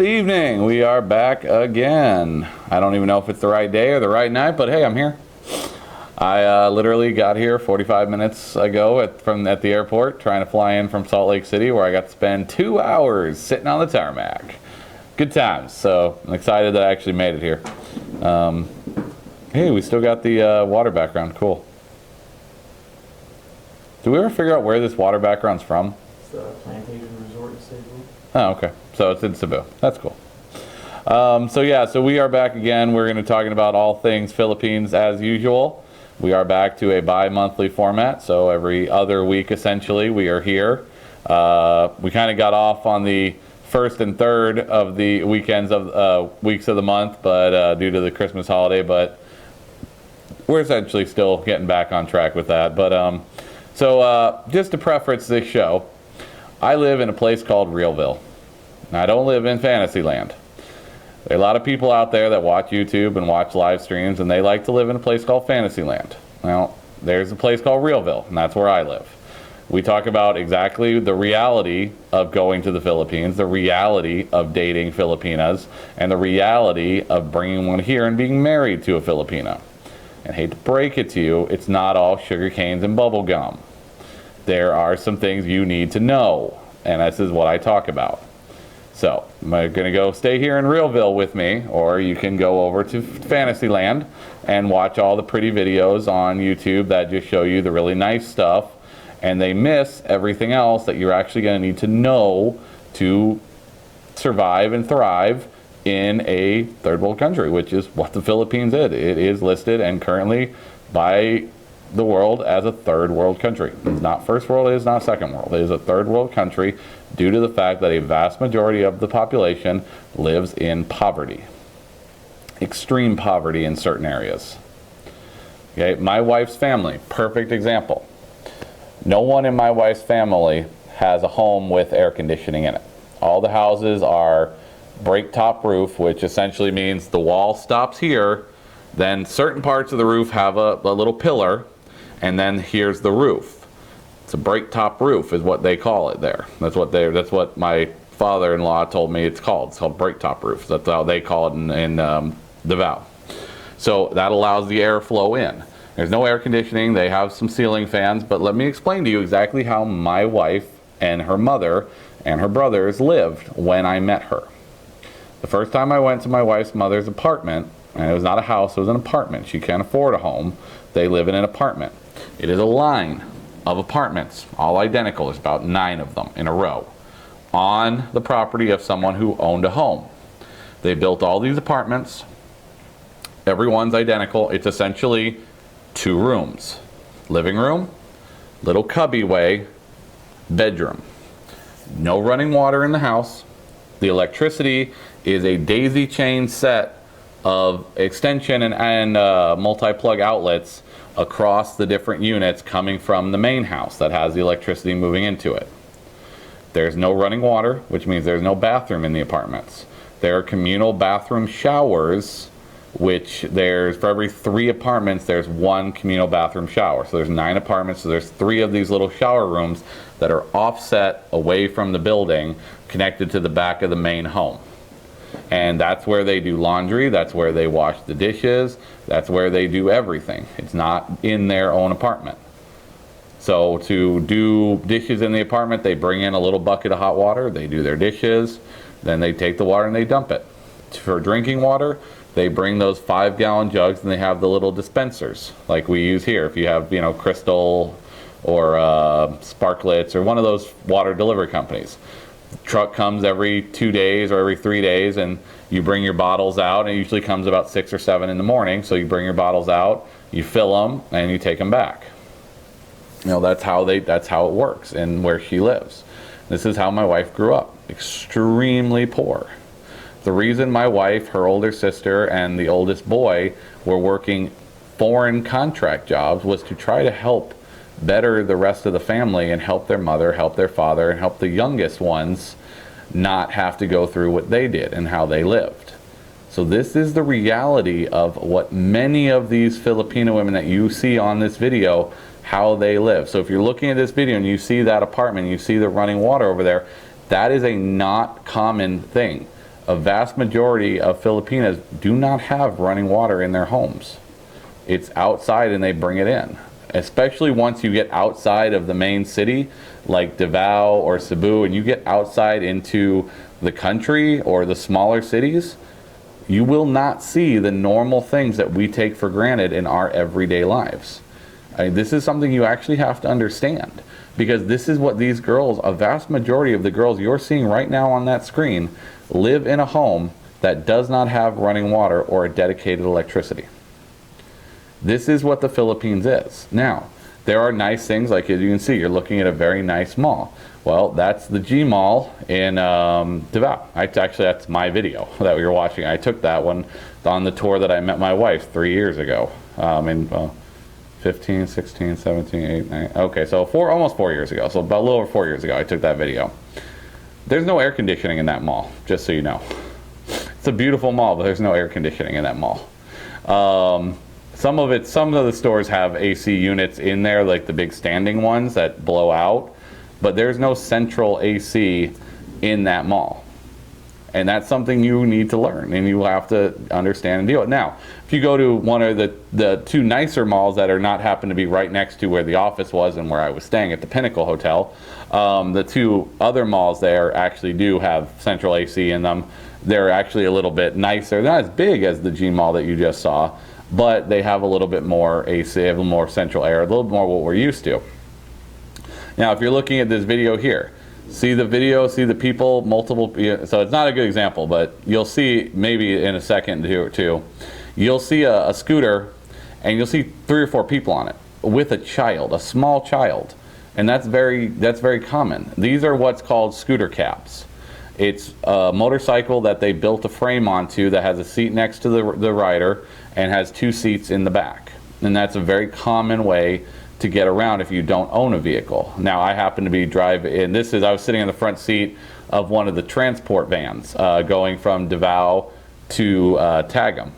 Good evening. We are back again. I don't even know if it's the right day or the right night, but hey, I'm here. I literally got here 45 minutes ago at the airport, trying to fly in from Salt Lake City, where I got to spend 2 hours sitting on the tarmac. Good times. So I'm excited that I actually made it here. Hey, we still got the water background. Cool. Do we ever figure out where this water background's from? It's the Plantation Resort in Cebu. Oh, okay. So it's in Cebu. That's cool. So we are back again. We're going to be talking about all things Philippines as usual. We are back to a bi-monthly format, so every other week essentially we are here. We kind of got off on the first and third of the weekends of weeks of the month, but due to the Christmas holiday, but we're essentially still getting back on track with that. But just to preface this show, I live in a place called Realville. I don't live in Fantasyland. There are a lot of people out there that watch YouTube and watch live streams, and they like to live in a place called Fantasyland. Well, there's a place called Realville, and that's where I live. We talk about exactly the reality of going to the Philippines, the reality of dating Filipinas, and the reality of bringing one here and being married to a Filipina. And I hate to break it to you, it's not all sugar canes and bubble gum. There are some things you need to know, and this is what I talk about. So, I'm going to go stay here in Realville with me, or you can go over to Fantasyland and watch all the pretty videos on YouTube that just show you the really nice stuff, and they miss everything else that you're actually going to need to know to survive and thrive in a third world country, which is what the Philippines is. It is listed and currently by the world as a third world country. It's not first world, it is not second world. It is a third world country due to the fact that a vast majority of the population lives in poverty. Extreme poverty in certain areas. Okay, my wife's family, perfect example. No one in my wife's family has a home with air conditioning in it. All the houses are break top roof, which essentially means the wall stops here, then certain parts of the roof have a little pillar, and then here's the roof. It's a break top roof is what they call it there. That's what my father-in-law told me it's called. It's called break top roof. That's how they call it in Davao. So that allows the airflow in. There's no air conditioning. They have some ceiling fans, but let me explain to you exactly how my wife and her mother and her brothers lived when I met her. The first time I went to my wife's mother's apartment, and it was not a house, it was an apartment. She can't afford a home. They live in an apartment. It is a line of apartments, all identical. There's about 9 of them in a row on the property of someone who owned a home. They built all these apartments. Everyone's identical. It's essentially 2 rooms. Living room, little cubby way, bedroom. No running water in the house. The electricity is a daisy chain set of extension and multi-plug outlets across the different units coming from the main house that has the electricity moving into it. There's no running water, which means there's no bathroom in the apartments. There are communal bathroom showers, which there's, for every 3 apartments, there's 1 communal bathroom shower. So there's 9 apartments, so there's 3 of these little shower rooms that are offset away from the building, connected to the back of the main home. And that's where they do laundry, that's where they wash the dishes, that's where they do everything. It's not in their own apartment. So to do dishes in the apartment, they bring in a little bucket of hot water, they do their dishes, then they take the water and they dump it. For drinking water, they bring those 5-gallon jugs and they have the little dispensers like we use here. If you have, Crystal or Sparklets or one of those water delivery companies. Truck comes every 2 days or every 3 days, and you bring your bottles out, and it usually comes about 6 or 7 in the morning. So you bring your bottles out, you fill them, and you take them back. That's how it works and where she lives. This is how my wife grew up, extremely poor. The reason my wife, her older sister, and the oldest boy were working foreign contract jobs was to try to help better the rest of the family and help their mother, help their father, and help the youngest ones not have to go through what they did and how they lived. So this is the reality of what many of these Filipino women that you see on this video, how they live. So if you're looking at this video and you see that apartment, you see the running water over there, that is a not common thing. a vast majority of Filipinas do not have running water in their homes. It's outside and they bring it in. Especially once you get outside of the main city, like Davao or Cebu, and you get outside into the country or the smaller cities, you will not see the normal things that we take for granted in our everyday lives. I mean, this is something you actually have to understand, because this is what these girls, a vast majority of the girls you're seeing right now on that screen, live in a home that does not have running water or a dedicated electricity. This is what the Philippines is. Now, there are nice things, like as you can see, you're looking at a very nice mall. Well, that's the G Mall in Davao. Actually, that's my video that we were watching. I took that one on the tour that I met my wife 3 years ago. 15, 16, 17, 8, 9. Okay, so almost 4 years ago. So about a little over 4 years ago, I took that video. There's no air conditioning in that mall, just so you know. It's a beautiful mall, but there's no air conditioning in that mall. Some of the stores have AC units in there, like the big standing ones that blow out, but there's no central AC in that mall. And that's something you need to learn, and you have to understand and deal with. Now, if you go to one of the two nicer malls that are not happen to be right next to where the office was and where I was staying at the Pinnacle Hotel, the two other malls there actually do have central AC in them. They're actually a little bit nicer. They're not as big as the G Mall that you just saw, but they have a little bit more AC, they have a little more central air, a little more what we're used to. Now, if you're looking at this video here, see the video, see the people, multiple, so it's not a good example, but you'll see maybe in a second or two, you'll see a scooter and you'll see 3 or 4 people on it with a child, a small child. And that's very common. These are what's called scooter cabs. It's a motorcycle that they built a frame onto that has a seat next to the rider and has 2 seats in the back. And that's a very common way to get around if you don't own a vehicle. Now, I happen to be driving, and I was sitting in the front seat of one of the transport vans going from Davao to Tagum.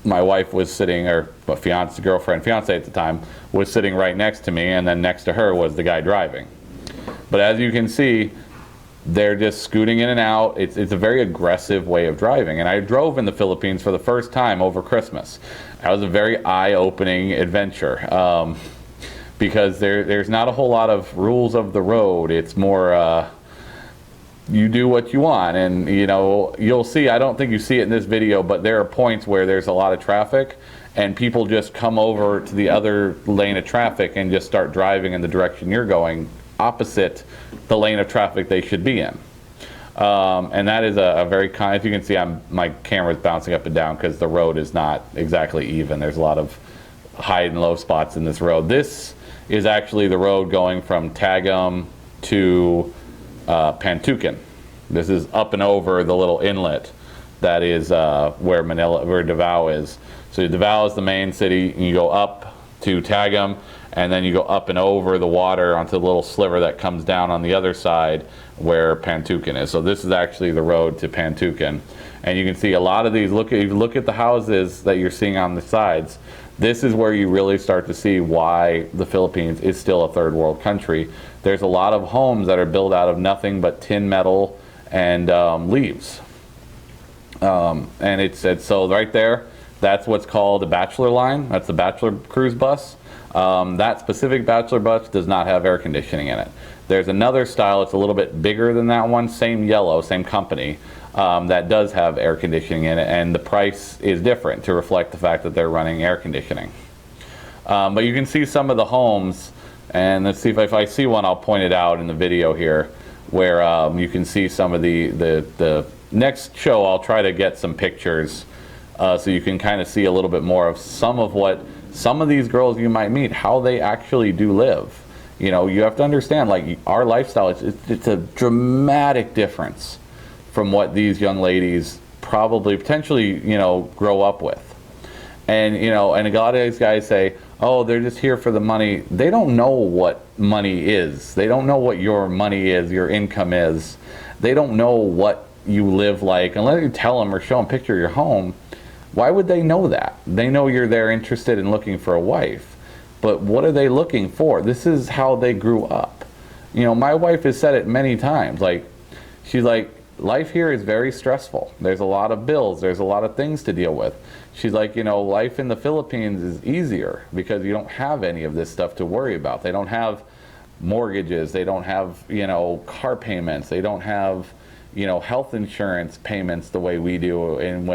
My wife was sitting, or fiance at the time, was sitting right next to me, and then next to her was the guy driving. But as you can see, they're just scooting in and out. It's a very aggressive way of driving. And I drove in the Philippines for the first time over Christmas. That was a very eye-opening adventure. Because there's not a whole lot of rules of the road. It's more you do what you want, and you'll see, I don't think you see it in this video, but there are points where there's a lot of traffic and people just come over to the other lane of traffic and just start driving in the direction you're going, opposite the lane of traffic they should be in. And that is a very as you can see, my camera's bouncing up and down because the road is not exactly even. There's a lot of high and low spots in this road. This is actually the road going from Tagum to Pantucan. This is up and over the little inlet that is where Davao is. So Davao is the main city, and you go up to Tagum, and then you go up and over the water onto the little sliver that comes down on the other side where Pantucan is. So this is actually the road to Pantucan. And you can see a lot of these, look at the houses that you're seeing on the sides. This is where you really start to see why the Philippines is still a third world country. There's a lot of homes that are built out of nothing but tin, metal, and leaves. And it's so right there, that's what's called a bachelor line. That's the bachelor cruise bus. That specific bachelor bus does not have air conditioning in it. There's another style, it's a little bit bigger than that one, same yellow, same company, that does have air conditioning in it, and the price is different to reflect the fact that they're running air conditioning. But you can see some of the homes, and let's see if I see one, I'll point it out in the video here, where you can see some of the next show. I'll try to get some pictures so you can kind of see a little bit more of some of these girls you might meet, how they actually do live. You have to understand, like, our lifestyle, it's a dramatic difference from what these young ladies potentially grow up with. And and a lot of these guys say, oh, they're just here for the money. They don't know what money is. They don't know what your money is, your income is. They don't know what you live like. Unless you tell them or show them a picture of your home, why would they know that? They know you're there interested in looking for a wife. But what are they looking for? This is how they grew up. My wife has said it many times. Like, she's like, life here is very stressful. There's a lot of bills. There's a lot of things to deal with. She's like, you know, life in the Philippines is easier because you don't have any of this stuff to worry about. They don't have mortgages. They don't have, you know, car payments. They don't have, you know, health insurance payments the way we do, and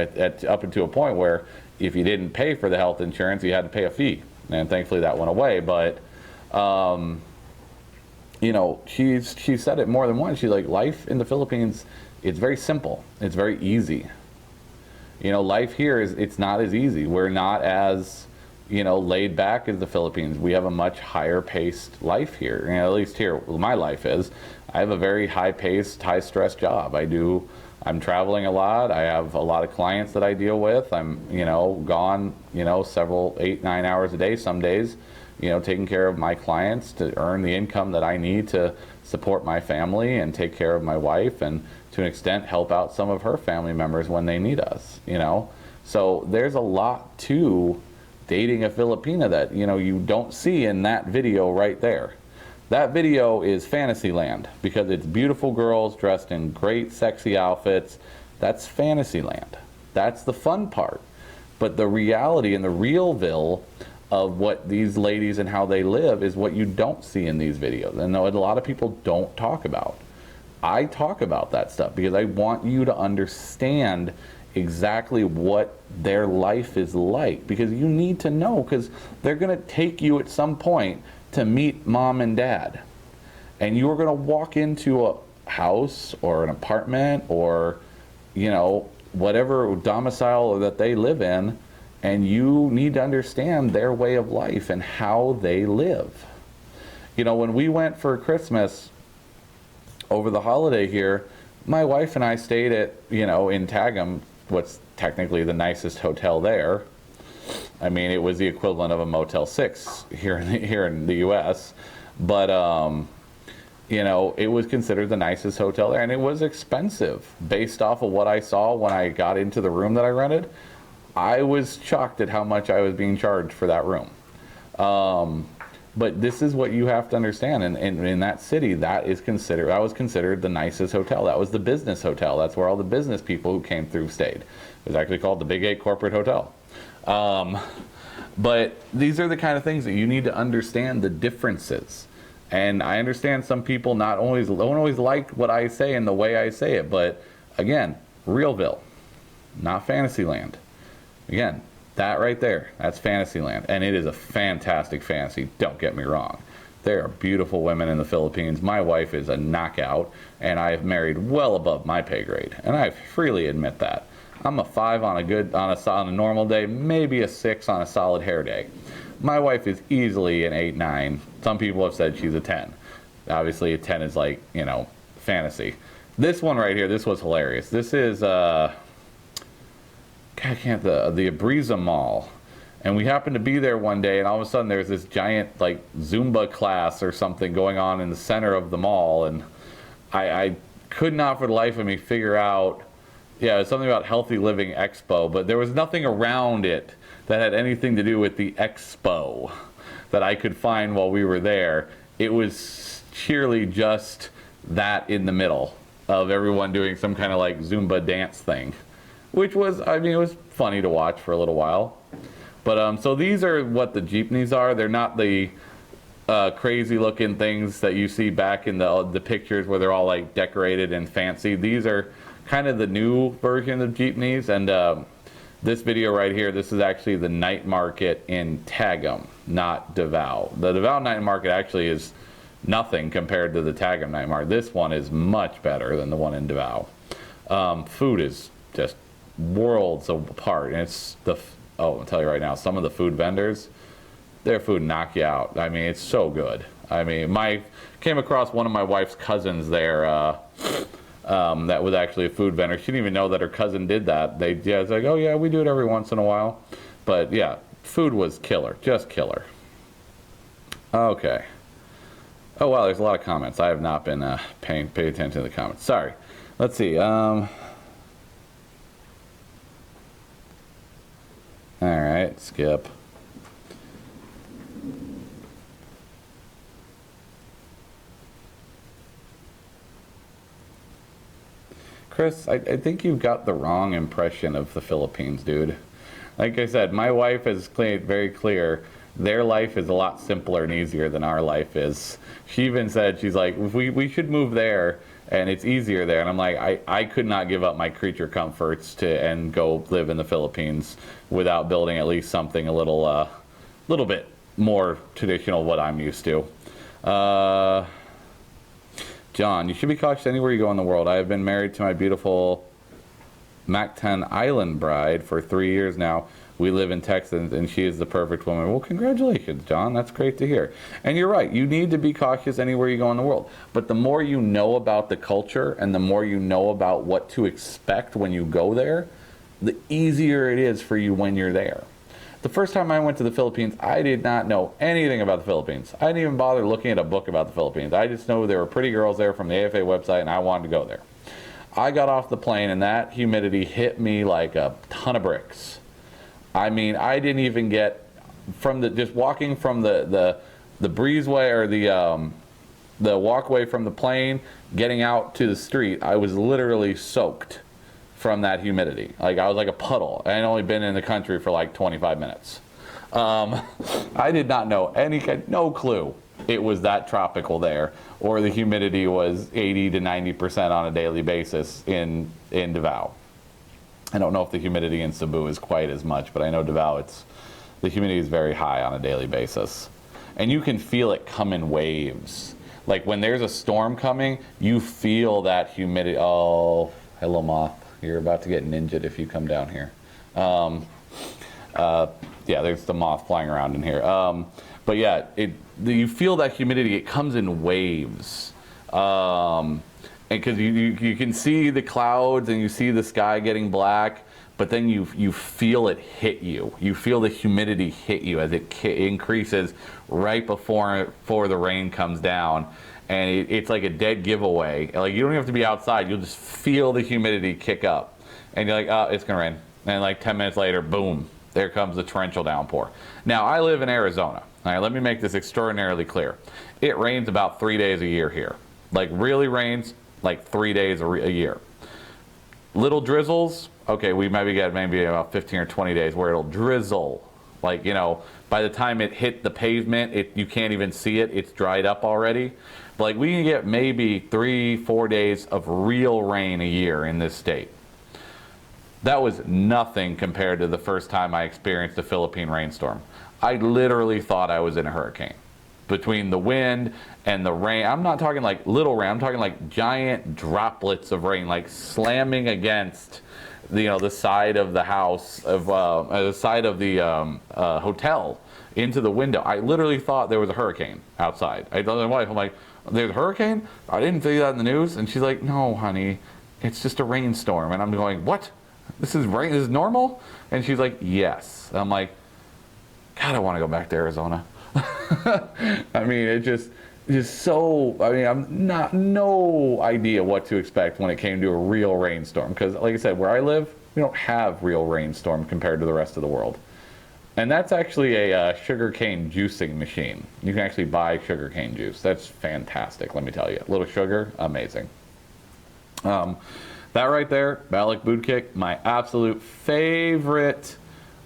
up into a point where if you didn't pay for the health insurance, you had to pay a fee. And thankfully that went away. But, you know, she said it more than once. She's like, life in the Philippines, it's very simple. It's very easy. You know, life here it's not as easy. We're not as, you know, laid back as the Philippines. We have a much higher paced life here. You know, at least here, my life is. I have a very high paced, high stress job. I'm traveling a lot. I have a lot of clients that I deal with. I'm, you know, gone, you know, 8-9 hours a day some days, you know, taking care of my clients to earn the income that I need to support my family and take care of my wife, and to an extent help out some of her family members when they need us, you know. So there's a lot to dating a Filipina that, you know, you don't see in that video right there. That video is fantasy land because it's beautiful girls dressed in great sexy outfits. That's fantasy land. That's the fun part. But the reality and the realville of what these ladies and how they live is what you don't see in these videos, and a lot of people don't talk about. I talk about that stuff because I want you to understand exactly what their life is like, because you need to know, because they're going to take you at some point to meet mom and dad, and you're going to walk into a house or an apartment or, you know, whatever domicile that they live in, and you need to understand their way of life and how they live. You know, when we went for Christmas over the holiday here, my wife and I stayed at, you know, in Tagum, what's technically the nicest hotel there. I mean, it was the equivalent of a Motel 6 here in the U.S., but you know, it was considered the nicest hotel there, and it was expensive based off of what I saw when I got into the room that I rented. I was shocked at how much I was being charged for that room. But this is what you have to understand. And in that city, that was considered the nicest hotel. That was the business hotel. That's where all the business people who came through stayed. It was actually called the Big 8 Corporate Hotel. But these are the kind of things that you need to understand the differences. And I understand some people don't always like what I say and the way I say it. But again, Realville, not Fantasyland. Again, that right there, that's Fantasyland, and it is a fantastic fantasy, don't get me wrong. There are beautiful women in the Philippines. My wife is a knockout, and I have married well above my pay grade, and I freely admit that. I'm a 5 on a normal day, maybe a 6 on a solid hair day. My wife is easily an 8, 9. Some people have said she's a 10. Obviously, a 10 is like, you know, fantasy. This one right here, this was hilarious. This is, the Abriza Mall, and we happened to be there one day, and all of a sudden there's this giant like Zumba class or something going on in the center of the mall, and I could not for the life of me figure out, yeah, it was something about Healthy Living Expo, but there was nothing around it that had anything to do with the expo that I could find while we were there. It was sheerly just that in the middle of everyone doing some kind of like Zumba dance thing, which was, I mean, it was funny to watch for a little while. But so these are what the jeepneys are. They're not the crazy looking things that you see back in the pictures where they're all like decorated and fancy. These are kind of the new version of jeepneys. And this video right here, this is actually the night market in Tagum, not Davao. The Davao night market actually is nothing compared to the Tagum night market. This one is much better than the one in Davao. Food is just worlds apart, and I'll tell you right now, some of the food vendors, their food knock you out. I mean, it's so good. I mean, came across one of my wife's cousins there, that was actually a food vendor. She didn't even know that her cousin did that. It's like, oh yeah, we do it every once in a while. But yeah, food was killer, just killer. Okay. Oh wow, there's a lot of comments. I have not been paying attention to the comments. Sorry. Let's see. All right, skip. Chris, I think you've got the wrong impression of the Philippines, dude. Like I said, my wife has made very clear their life is a lot simpler and easier than our life is. She even said, she's like, we should move there and it's easier there. And I'm like, I could not give up my creature comforts and go live in the Philippines without building at least something a little bit more traditional what I'm used to. John, you should be cautious anywhere you go in the world. I have been married to my beautiful Mactan Island bride for 3 years now. We live in Texas, and she is the perfect woman. Well, congratulations, John. That's great to hear. And you're right. You need to be cautious anywhere you go in the world. But the more you know about the culture and the more you know about what to expect when you go there, the easier it is for you when you're there. The first time I went to the Philippines, I did not know anything about the Philippines. I didn't even bother looking at a book about the Philippines. I just know there were pretty girls there from the AFA website, and I wanted to go there. I got off the plane, and that humidity hit me like a ton of bricks. I mean, I didn't even get from just walking from the breezeway or the walkway from the plane, getting out to the street. I was literally soaked from that humidity. Like I was like a puddle. I had only been in the country for like 25 minutes. I did not know no clue it was that tropical there, or the humidity was 80 to 90% on a daily basis in Davao. I don't know if the humidity in Cebu is quite as much, but I know Davao, the humidity is very high on a daily basis. And you can feel it come in waves. Like when there's a storm coming, you feel that humidity. Oh, hello moth. You're about to get ninja'd if you come down here. Yeah, there's the moth flying around in here. But yeah, you feel that humidity. It comes in waves. And because you can see the clouds and you see the sky getting black, but then you feel it hit you. You feel the humidity hit you as it increases right before the rain comes down. And it's like a dead giveaway. Like you don't even have to be outside. You'll just feel the humidity kick up. And you're like, oh, it's going to rain. And like 10 minutes later, boom, there comes the torrential downpour. Now, I live in Arizona. All right, let me make this extraordinarily clear. It rains about 3 days a year here. Like really rains like 3 days a year. Little drizzles, okay, we maybe get about 15 or 20 days where it'll drizzle. Like, you know, by the time it hit the pavement, you can't even see it. It's dried up already. But like we can get maybe 3-4 days of real rain a year in this state. That was nothing compared to the first time I experienced a Philippine rainstorm. I literally thought I was in a hurricane. Between the wind and the rain, I'm not talking like little rain, I'm talking like giant droplets of rain, like slamming against the side of the house, the side of the hotel into the window. I literally thought there was a hurricane outside. I told my wife, I'm like, there's a hurricane? I didn't see that in the news. And she's like, no, honey, it's just a rainstorm. And I'm going, what? This is rain? This is normal? And she's like, yes. And I'm like, God, I want to go back to Arizona. I mean, it just so, I mean, I'm no idea what to expect when it came to a real rainstorm. Because like I said, where I live, we don't have real rainstorm compared to the rest of the world. And that's actually a sugarcane juicing machine. You can actually buy sugarcane juice. That's fantastic, let me tell you. A little sugar, amazing. That right there, Balik Boot Kick, my absolute favorite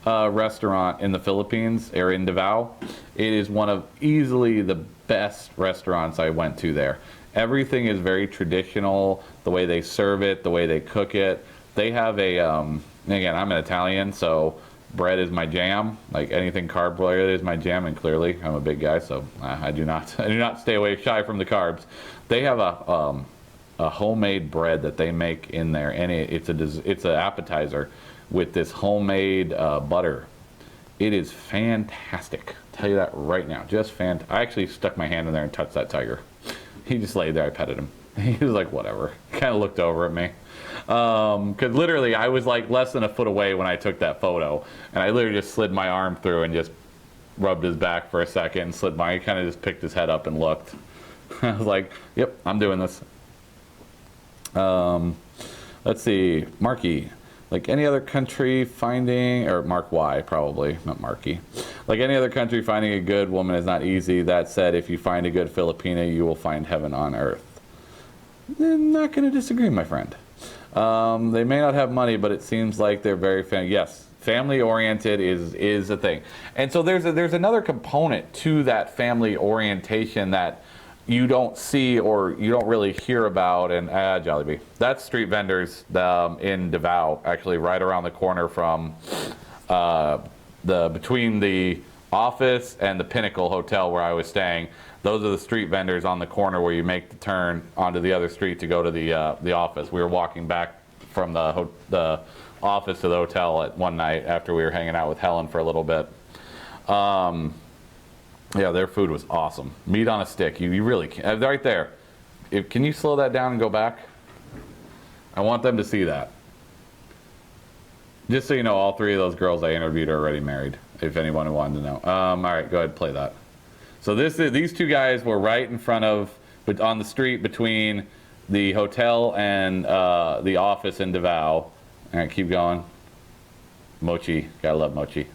restaurant in the Philippines, or in Davao. It is one of easily the best restaurants I went to there. Everything is very traditional, the way they serve it, the way they cook it. They have again, I'm an Italian, so bread is my jam. Like anything carb related is my jam, and clearly I'm a big guy, so I do not stay away shy from the carbs. They have a homemade bread that they make in there, and it's an appetizer with this homemade butter. It is fantastic. I'll tell you that right now. Just fantastic. I actually stuck my hand in there and touched that tiger. He just laid there. I petted him. He was like, whatever. Kind of looked over at me. Because literally, I was like less than a foot away when I took that photo. And I literally just slid my arm through and just rubbed his back for a second. He kind of just picked his head up and looked. I was like, yep, I'm doing this. Let's see. Marky. Like any other country finding, or Mark Y probably, not Marky. Like any other country, finding a good woman is not easy. That said, if you find a good Filipina, you will find heaven on earth. I'm not going to disagree, my friend. They may not have money, but it seems like they're very yes, family oriented is a thing. And so there's another component to that family orientation that you don't see or you don't really hear about. And Jollibee, that's street vendors in Davao, actually right around the corner from between the office and the Pinnacle Hotel where I was staying. Those are the street vendors on the corner where you make the turn onto the other street to go to the office. We were walking back from the office to the hotel at one night after we were hanging out with Helen for a little bit. Yeah, their food was awesome. Meat on a stick. You really can. Right there. Can you slow that down and go back? I want them to see that. Just so you know, all three of those girls I interviewed are already married, if anyone wanted to know. All right, go ahead and play that. So these two guys were right in front of, but on the street between the hotel and the office in Davao. All right, keep going. Mochi, gotta love Mochi.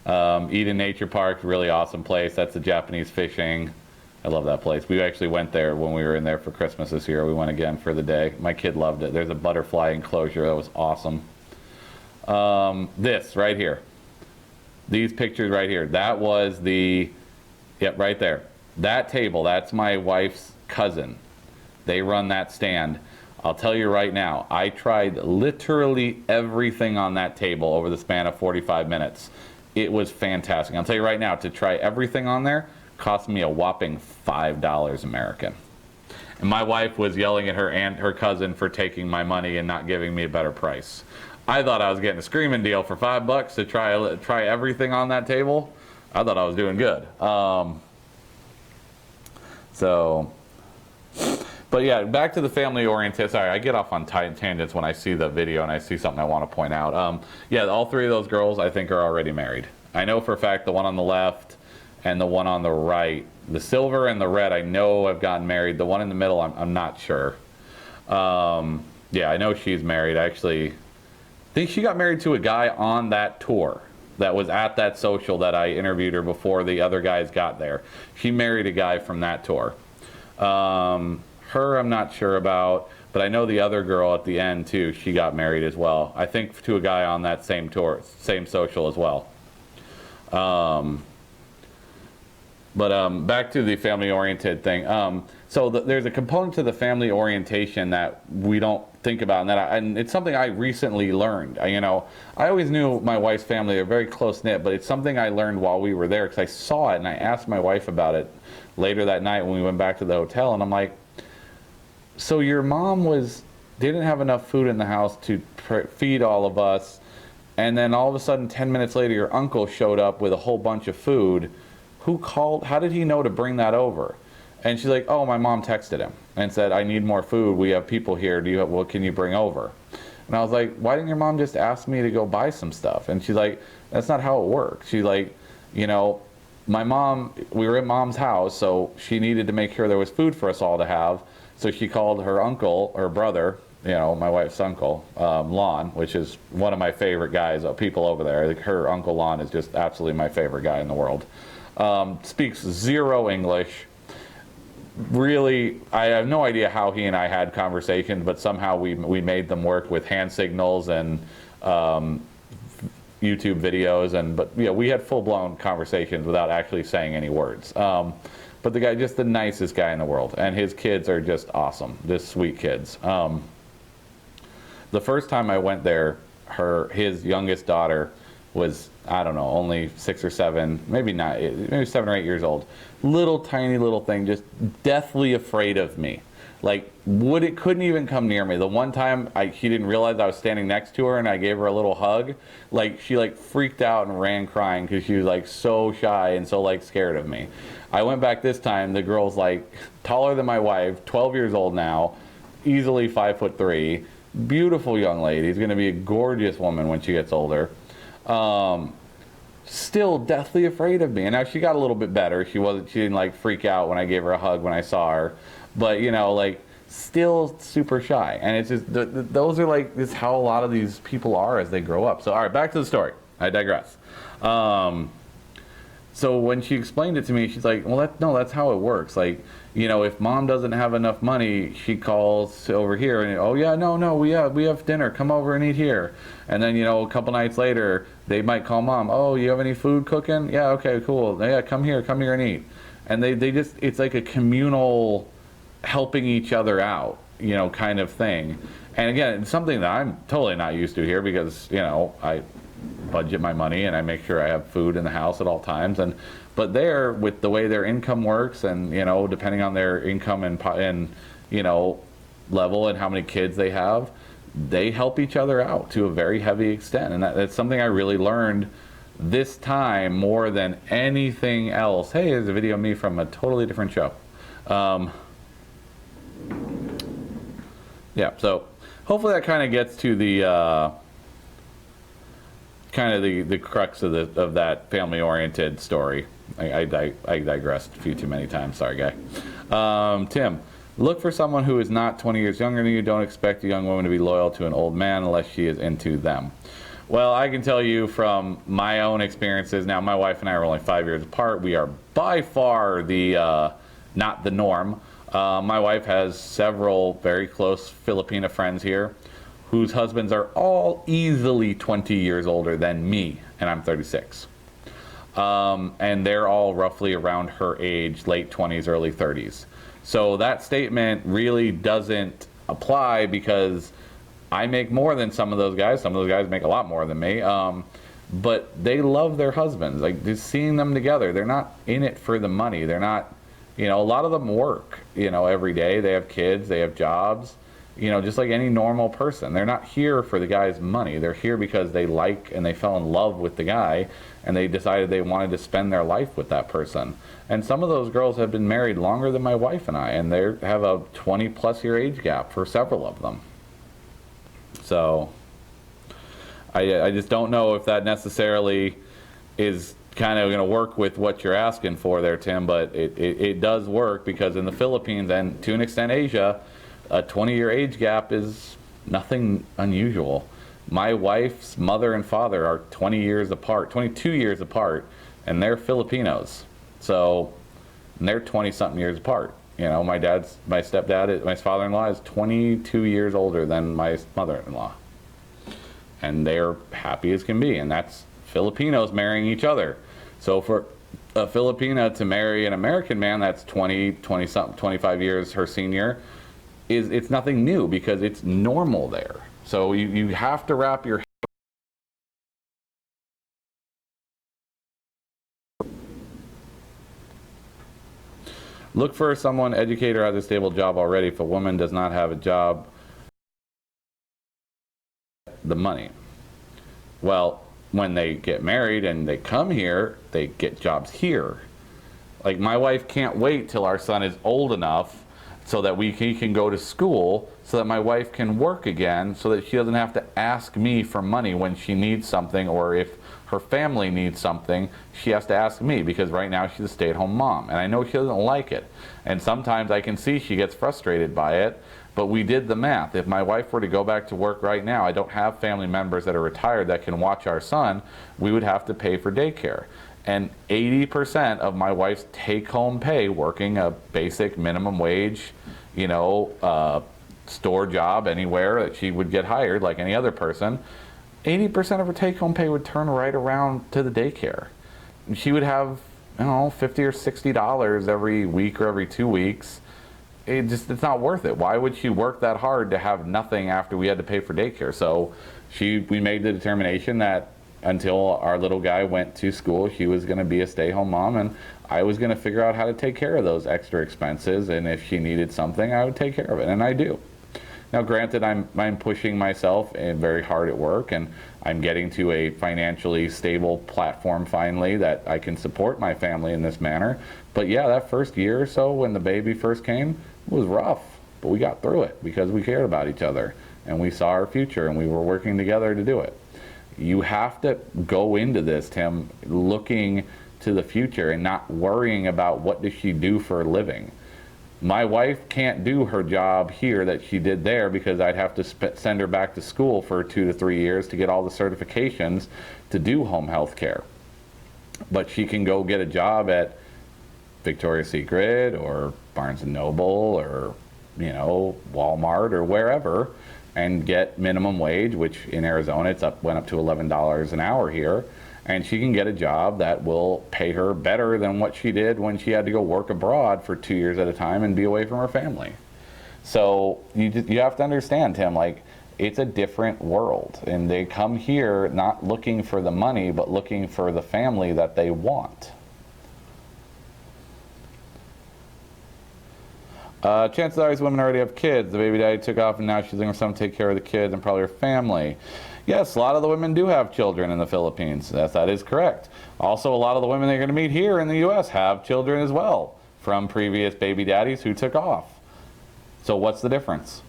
Eden Nature Park, really awesome place. That's the Japanese fishing. I love that place. We actually went there when we were in there for Christmas this year. We went again for the day. My kid loved it. There's a butterfly enclosure. That was awesome. This right here. These pictures right here. That was yep, right there. That table, that's my wife's cousin. They run that stand. I'll tell you right now, I tried literally everything on that table over the span of 45 minutes. It was fantastic. I'll tell you right now, to try everything on there cost me a whopping $5 American. And my wife was yelling at her cousin for taking my money and not giving me a better price. I thought I was getting a screaming deal for $5 to try everything on that table. I thought I was doing good. But yeah, back to the family oriented. Sorry, I get off on tangents when I see the video and I see something I want to point out. Yeah, all three of those girls I think are already married. I know for a fact the one on the left and the one on the right, the silver and the red, I know have gotten married. The one in the middle, I'm not sure. Yeah, I know she's married. I actually think she got married to a guy on that tour that was at that social that I interviewed her before the other guys got there. She married a guy from that tour. Her I'm not sure about, but I know the other girl at the end too, she got married as well. I think to a guy on that same tour, same social as well. Back to the family oriented thing. So there's a component to the family orientation that we don't think about, and it's something I recently learned. I always knew my wife's family are very close knit, but it's something I learned while we were there because I saw it and I asked my wife about it later that night when we went back to the hotel, and I'm like, so your mom didn't have enough food in the house to feed all of us, and then all of a sudden 10 minutes later your uncle showed up with a whole bunch of food. Who called? How did he know to bring that over? And she's like, oh, my mom texted him and said, I need more food. We have people here. What can you bring over? And I was like, why didn't your mom just ask me to go buy some stuff? And she's like, that's not how it works. She's like, my mom, we were at mom's house, so she needed to make sure there was food for us all to have. So she called her uncle, her brother, my wife's uncle, Lon, which is one of my favorite guys, people over there. Her uncle Lon is just absolutely my favorite guy in the world. Speaks zero English. Really, I have no idea how he and I had conversations, but somehow we made them work with hand signals and YouTube videos, but we had full-blown conversations without actually saying any words. But the guy, just the nicest guy in the world, and his kids are just awesome, just sweet kids. The first time I went there, his youngest daughter was, I don't know, only 6 or 7, maybe 7 or 8 years old. Little tiny little thing, just deathly afraid of me. Like, couldn't even come near me. The one time she didn't realize I was standing next to her and I gave her a little hug, she freaked out and ran crying because she was so shy and so scared of me. I went back this time, the girl's taller than my wife, 12 years old now, easily 5'3", beautiful young lady. She's gonna be a gorgeous woman when she gets older. Still deathly afraid of me. And now she got a little bit better. She didn't freak out when I gave her a hug when I saw her. But still super shy. And it's just, those are this is how a lot of these people are as they grow up. So all right, back to the story. I digress. so when she explained it to me, she's like, well, no, that's how it works. Like, if mom doesn't have enough money, she calls over here and, oh yeah, no, we have dinner. Come over and eat here. And then, a couple nights later, they might call mom, oh, you have any food cooking? Yeah, okay, cool. Yeah, come here and eat. And they just, it's like a communal helping each other out, kind of thing. And again, it's something that I'm totally not used to here because, I budget my money and I make sure I have food in the house at all times. But there, with the way their income works and, depending on their income and level and how many kids they have, they help each other out to a very heavy extent. And that's something I really learned this time more than anything else. Hey, there's a video of me from a totally different show. Yeah, so hopefully that kind of gets to the the crux of that family-oriented story. I digressed a few too many times. Sorry, guy. Tim, look for someone who is not 20 years younger than you. Don't expect a young woman to be loyal to an old man unless she is into them. Well, I can tell you from my own experiences. Now, my wife and I are only 5 years apart. We are by far the not the norm. My wife has several very close Filipina friends here whose husbands are all easily 20 years older than me, and I'm 36. And they're all roughly around her age, late 20s, early 30s. So that statement really doesn't apply because I make more than some of those guys. Some of those guys make a lot more than me. But they love their husbands. Like, just seeing them together, they're not in it for the money. They're not, a lot of them work, every day. They have kids, they have jobs. Just like any normal person. They're not here for the guy's money. They're here because they like and they fell in love with the guy and they decided they wanted to spend their life with that person. And some of those girls have been married longer than my wife and I, and they have a 20+ year age gap for several of them. So I just don't know if that necessarily is kind of going to work with what you're asking for there, Tim, but it does work because in the Philippines and to an extent Asia, a 20-year age gap is nothing unusual. My wife's mother and father are 20 years apart, 22 years apart, and they're Filipinos. So they're 20-something years apart. My stepdad, my father-in-law is 22 years older than my mother-in-law. And they're happy as can be, and that's Filipinos marrying each other. So for a Filipina to marry an American man that's 20-something, 25 years her senior, it's nothing new because it's normal there. So you have to wrap your look for someone educated or has a stable job already. If a woman does not have a job, the money. Well, when they get married and they come here, they get jobs here. Like, my wife can't wait till our son is old enough so that he can go to school, so that my wife can work again, so that she doesn't have to ask me for money when she needs something, or if her family needs something, she has to ask me, because right now she's a stay-at-home mom, and I know she doesn't like it. And sometimes I can see she gets frustrated by it, but we did the math. If my wife were to go back to work right now, I don't have family members that are retired that can watch our son, we would have to pay for daycare. And 80% of my wife's take-home pay, working a basic minimum wage, store job anywhere that she would get hired like any other person, 80% of her take-home pay would turn right around to the daycare. And she would have, $50 or $60 every week or every 2 weeks. It's not worth it. Why would she work that hard to have nothing after we had to pay for daycare? So we made the determination that until our little guy went to school, she was going to be a stay-home mom, and I was going to figure out how to take care of those extra expenses, and if she needed something, I would take care of it, and I do. Now, granted, I'm pushing myself very hard at work, and I'm getting to a financially stable platform finally that I can support my family in this manner. But yeah, that first year or so when the baby first came was rough, but we got through it because we cared about each other, and we saw our future, and we were working together to do it. You have to go into this, Tim, looking to the future and not worrying about what does she do for a living. My wife can't do her job here that she did there because I'd have to send her back to school for 2 to 3 years to get all the certifications to do home health care. but she can go get a job at Victoria's Secret or Barnes and Noble or, Walmart or wherever, and get minimum wage, which in Arizona went up to $11 an hour here, and she can get a job that will pay her better than what she did when she had to go work abroad for 2 years at a time and be away from her family. So you have to understand, Tim, like, it's a different world, and they come here not looking for the money, but looking for the family that they want. Chances are these women already have kids. The baby daddy took off and now she's looking for someone to take care of the kids and probably her family. Yes, a lot of the women do have children in the Philippines. That is correct. Also, a lot of the women they're going to meet here in the U.S. have children as well from previous baby daddies who took off. So what's the difference?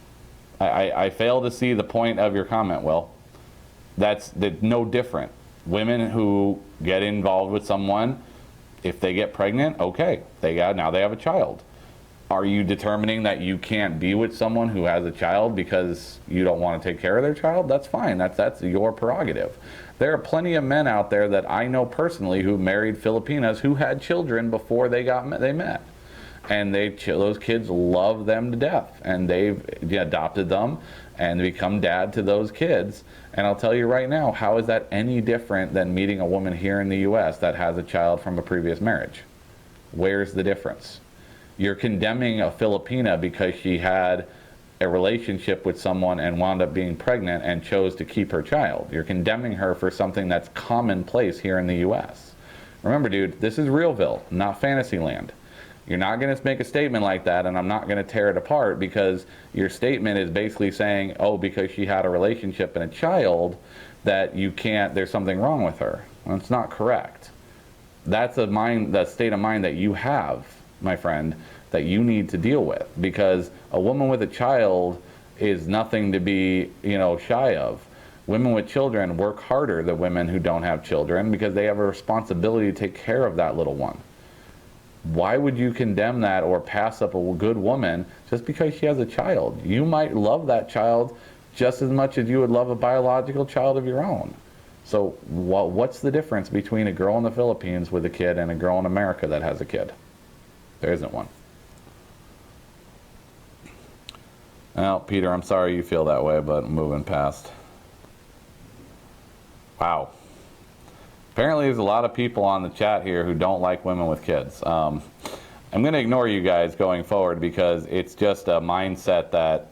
I fail to see the point of your comment, Will. That's no different. Women who get involved with someone, if they get pregnant, okay, now they have a child. Are you determining that you can't be with someone who has a child because you don't want to take care of their child? That's fine. That's your prerogative. There are plenty of men out there that I know personally who married Filipinas who had children before they met. And those kids love them to death, and they've adopted them and become dad to those kids. And I'll tell you right now, how is that any different than meeting a woman here in the U.S. that has a child from a previous marriage? Where's the difference? You're condemning a Filipina because she had a relationship with someone and wound up being pregnant and chose to keep her child. You're condemning her for something that's commonplace here in the U.S. Remember, dude, this is Realville, not Fantasyland. You're not going to make a statement like that, and I'm not going to tear it apart, because your statement is basically saying, oh, because she had a relationship and a child, that there's something wrong with her. Well, it's not correct. That's the state of mind that you have, my friend, that you need to deal with, because a woman with a child is nothing to be, shy of. Women with children work harder than women who don't have children because they have a responsibility to take care of that little one. Why would you condemn that or pass up a good woman just because she has a child? You might love that child just as much as you would love a biological child of your own. So what's the difference between a girl in the Philippines with a kid and a girl in America that has a kid? There isn't one. Well, Peter, I'm sorry you feel that way, but moving past. Wow. Apparently there's a lot of people on the chat here who don't like women with kids. I'm going to ignore you guys going forward, because it's just a mindset that,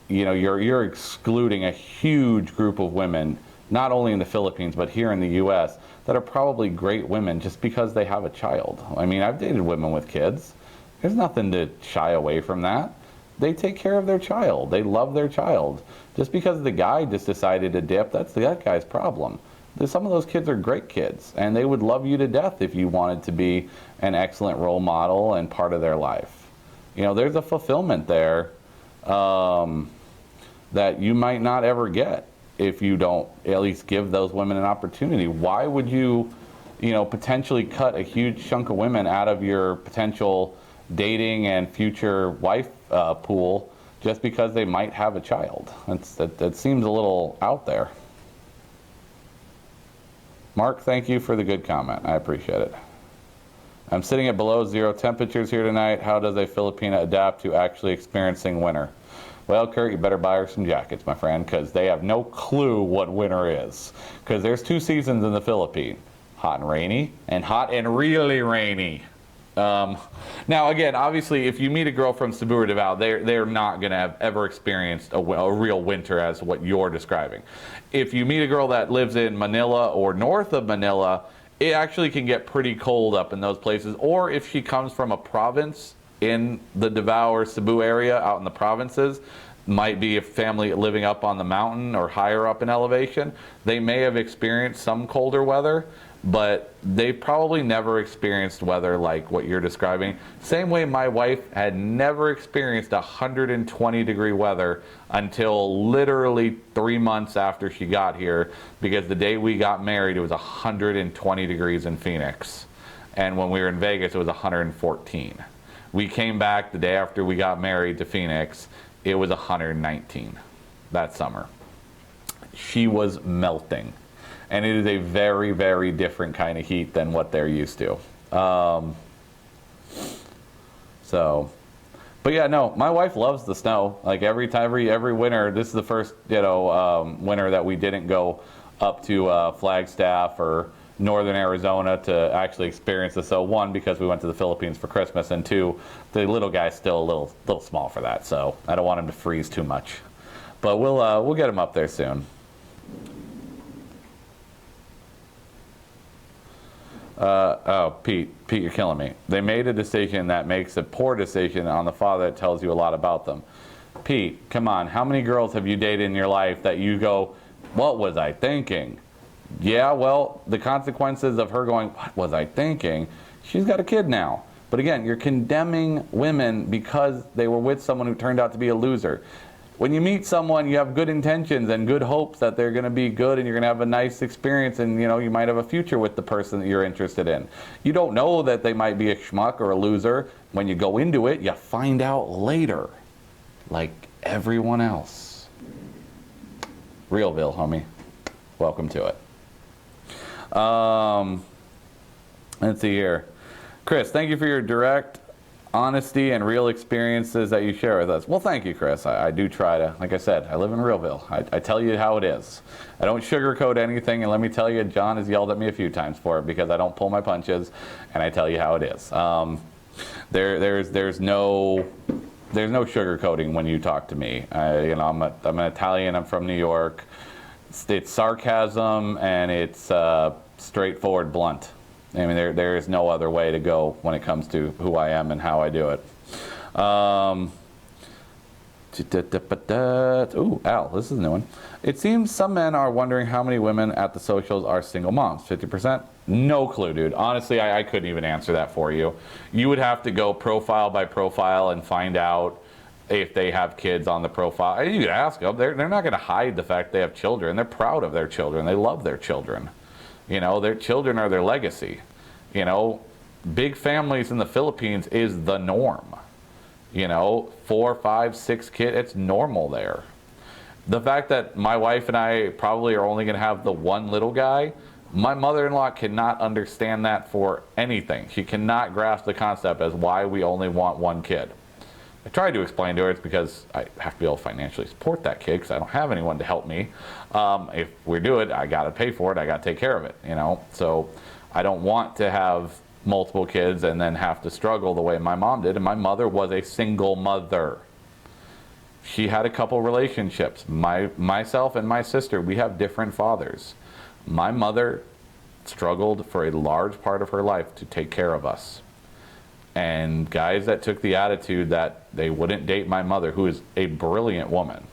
you're excluding a huge group of women, not only in the Philippines, but here in the U.S., that are probably great women just because they have a child. I mean, I've dated women with kids. There's nothing to shy away from that. They take care of their child. They love their child. Just because the guy just decided to dip, that's that guy's problem. Some of those kids are great kids, and they would love you to death if you wanted to be an excellent role model and part of their life. There's a fulfillment there that you might not ever get if you don't at least give those women an opportunity. Why would you, potentially cut a huge chunk of women out of your potential dating and future wife pool just because they might have a child? That seems a little out there. Mark, thank you for the good comment. I appreciate it. I'm sitting at below zero temperatures here tonight. How does a Filipina adapt to actually experiencing winter? Well, Kurt, you better buy her some jackets, my friend, because they have no clue what winter is. Because there's 2 seasons in the Philippines: hot and rainy, and hot and really rainy. Now, again, obviously, if you meet a girl from Cebu or Davao, they're not going to have ever experienced a real winter as what you're describing. If you meet a girl that lives in Manila or north of Manila, it actually can get pretty cold up in those places. Or if she comes from a province in the Davao or Cebu area, out in the provinces, might be a family living up on the mountain or higher up in elevation, they may have experienced some colder weather, but they probably never experienced weather like what you're describing. Same way my wife had never experienced 120-degree weather until literally 3 months after she got here, because the day we got married it was 120 degrees in Phoenix, and when we were in Vegas it was 114. We came back the day after we got married to Phoenix, it was 119 that summer. She was melting. and it is a very, very different kind of heat than what they're used to. But yeah, no, my wife loves the snow. Like every winter, this is the first winter that we didn't go up to Flagstaff or northern Arizona to actually experience the snow. One, because we went to the Philippines for Christmas, and two, the little guy's still a little small for that, so I don't want him to freeze too much. But we'll get him up there soon. Pete, you're killing me. They made a decision that makes a poor decision on the father that tells you a lot about them. Pete, come on, how many girls have you dated in your life that you go, what was I thinking? Yeah, well, the consequences of her going, what was I thinking? She's got a kid now. But again, you're condemning women because they were with someone who turned out to be a loser. When you meet someone, you have good intentions and good hopes that they're going to be good and you're going to have a nice experience, and you might have a future with the person that you're interested in. You don't know that they might be a schmuck or a loser. When you go into it, you find out later, like everyone else. Realville, homie. Welcome to it. Let's see here. Chris, thank you for your direct honesty and real experiences that you share with us. Well, thank you, Chris. I do try to, like I said, I live in Realville. I tell you how it is. I don't sugarcoat anything, and let me tell you, John has yelled at me a few times for it because I don't pull my punches, and I tell you how it is. There's no sugarcoating when you talk to me. I'm an Italian. I'm from New York. It's sarcasm and it's straightforward, blunt. I mean, there is no other way to go when it comes to who I am and how I do it. Ooh, Al, this is a new one. It seems some men are wondering how many women at the socials are single moms. 50%? No clue, dude. Honestly, I couldn't even answer that for you. You would have to go profile by profile and find out if they have kids on the profile. You could ask them. They're not going to hide the fact they have children. They're proud of their children. They love their children. Their children are their legacy. Big families in the Philippines is the norm. 4, 5, 6 kids, it's normal there. The fact that my wife and I probably are only going to have the one little guy, my mother-in-law cannot understand that for anything. She cannot grasp the concept as why we only want one kid. I tried to explain to her it's because I have to be able to financially support that kid because I don't have anyone to help me. If we do it, I got to pay for it. I got to take care of it, So I don't want to have multiple kids and then have to struggle the way my mom did. And my mother was a single mother. She had a couple relationships. Myself and my sister, we have different fathers. My mother struggled for a large part of her life to take care of us. And guys that took the attitude that they wouldn't date my mother, who is a brilliant woman.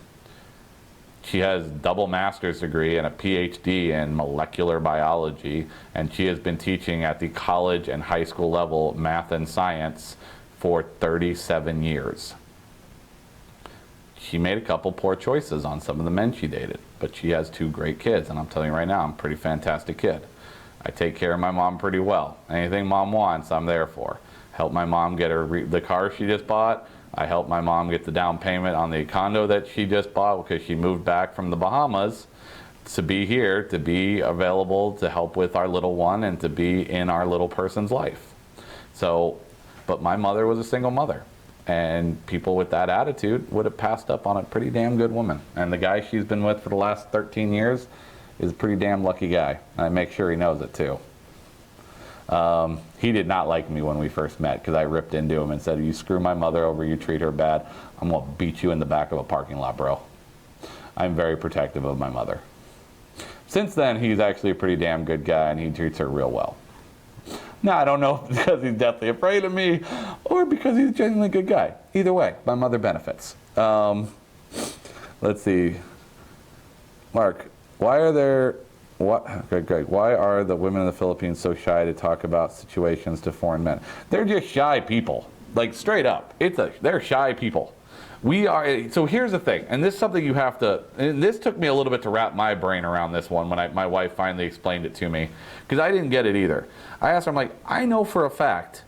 She has double master's degree and a PhD in molecular biology, and she has been teaching at the college and high school level math and science for 37 years. She made a couple poor choices on some of the men she dated, but she has 2 great kids, and I'm telling you right now, I'm a pretty fantastic kid. I take care of my mom pretty well. Anything mom wants, I'm there for. Help my mom get the car she just bought. I helped my mom get the down payment on the condo that she just bought because she moved back from the Bahamas to be here, to be available to help with our little one and to be in our little person's life. But my mother was a single mother, and people with that attitude would have passed up on a pretty damn good woman. And the guy she's been with for the last 13 years is a pretty damn lucky guy. I make sure he knows it too. He did not like me when we first met because I ripped into him and said, you screw my mother over, you treat her bad, I'm going to beat you in the back of a parking lot, bro. I'm very protective of my mother. Since then, he's actually a pretty damn good guy, and he treats her real well. Now, I don't know if because he's deathly afraid of me or because he's a genuinely good guy. Either way, my mother benefits. Let's see. Mark, why are the women in the Philippines so shy to talk about situations to foreign men? They're just shy people. Like, straight up. They're shy people. So here's the thing, and this is something you have to, and this took me a little bit to wrap my brain around this one when my wife finally explained it to me, because I didn't get it either. I asked her, I'm like, I know for a fact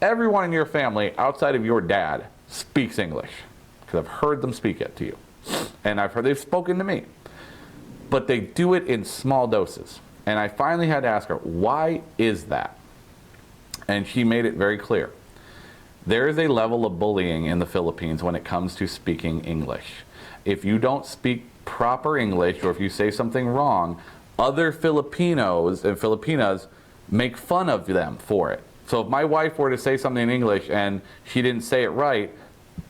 everyone in your family outside of your dad speaks English, because I've heard them speak it to you, and I've heard they've spoken to me, but they do it in small doses. And I finally had to ask her, why is that? And she made it very clear. There is a level of bullying in the Philippines when it comes to speaking English. If you don't speak proper English, or if you say something wrong, other Filipinos and Filipinas make fun of them for it. So if my wife were to say something in English and she didn't say it right,